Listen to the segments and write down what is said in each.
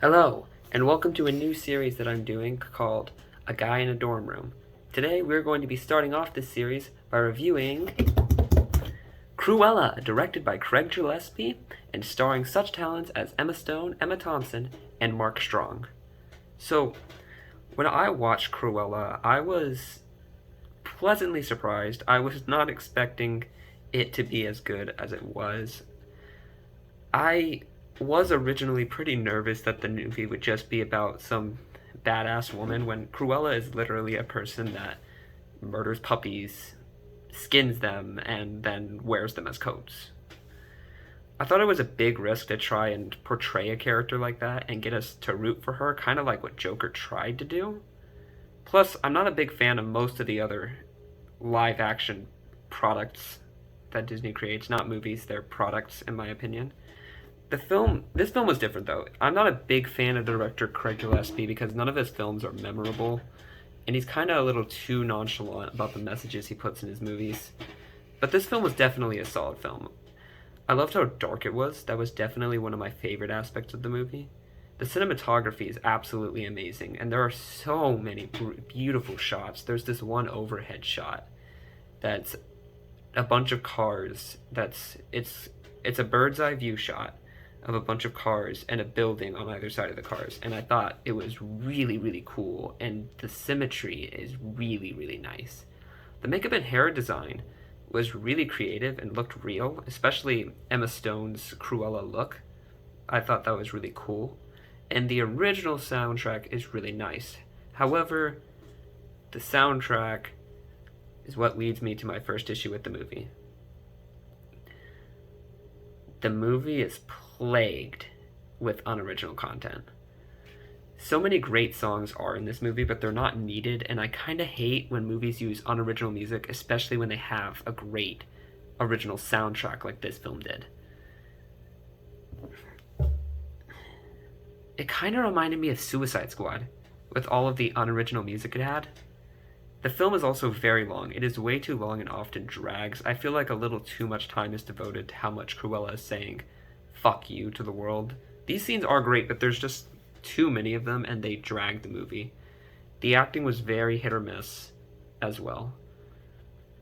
Hello, and welcome to a new series that I'm doing called A Guy in a Dorm Room. Today we're going to be starting off this series by reviewing Cruella, directed by Craig Gillespie and starring such talents as Emma Stone, Emma Thompson, and Mark Strong. So, when I watched Cruella, I was pleasantly surprised. I was not expecting it to be as good as it was. I was originally pretty nervous that the movie would just be about some badass woman when Cruella is literally a person that murders puppies, skins them, and then wears them as coats. I thought it was a big risk to try and portray a character like that and get us to root for her, kind of like what Joker tried to do. Plus, I'm not a big fan of most of the other live action products that Disney creates, not movies, they're products in my opinion. This film was different though. I'm not a big fan of the director Craig Gillespie because none of his films are memorable, and he's kind of a little too nonchalant about the messages he puts in his movies. But this film was definitely a solid film. I loved how dark it was. That was definitely one of my favorite aspects of the movie. The cinematography is absolutely amazing, and there are so many beautiful shots. There's this one overhead shot that's a bunch of cars. It's a bird's eye view shot of a bunch of cars and a building on either side of the cars, and I thought it was really cool, and the symmetry is really nice. The makeup and hair design was really creative and looked real, especially Emma Stone's Cruella look. I thought that was really cool, and the original soundtrack is really nice. However, the soundtrack is what leads me to my first issue with the movie. The movie is plagued with unoriginal content. So many great songs are in this movie, but they're not needed, and I kind of hate when movies use unoriginal music, especially when they have a great original soundtrack like this film did. It kind of reminded me of Suicide Squad, with all of the unoriginal music it had. The film is also very long. It is way too long and often drags. I feel like a little too much time is devoted to how much Cruella is saying fuck you to the world. These scenes are great, but there's just too many of them and they drag the movie. The acting was very hit or miss as well.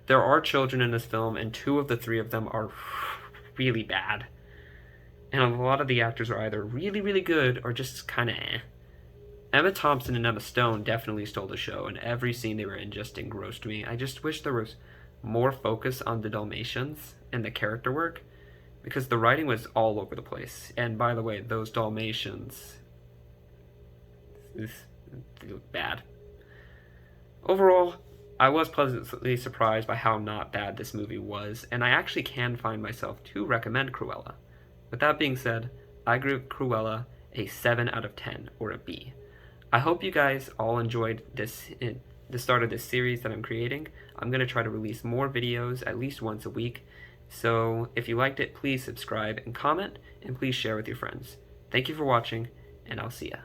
There are children in this film, and 2 of the 3 of them are really bad. And a lot of the actors are either really good or just kind of eh. Emma Thompson and Emma Stone definitely stole the show, and every scene they were in just engrossed me. I just wish there was more focus on the Dalmatians and the character work, because the writing was all over the place. And by the way, those Dalmatians, they look bad. Overall, I was pleasantly surprised by how not bad this movie was, and I actually can find myself to recommend Cruella. With that being said, I give Cruella a 7 out of 10, or a B. I hope you guys all enjoyed the start of this series that I'm creating. I'm going to try to release more videos at least once a week. So if you liked it, please subscribe and comment, and please share with your friends. Thank you for watching, and I'll see ya.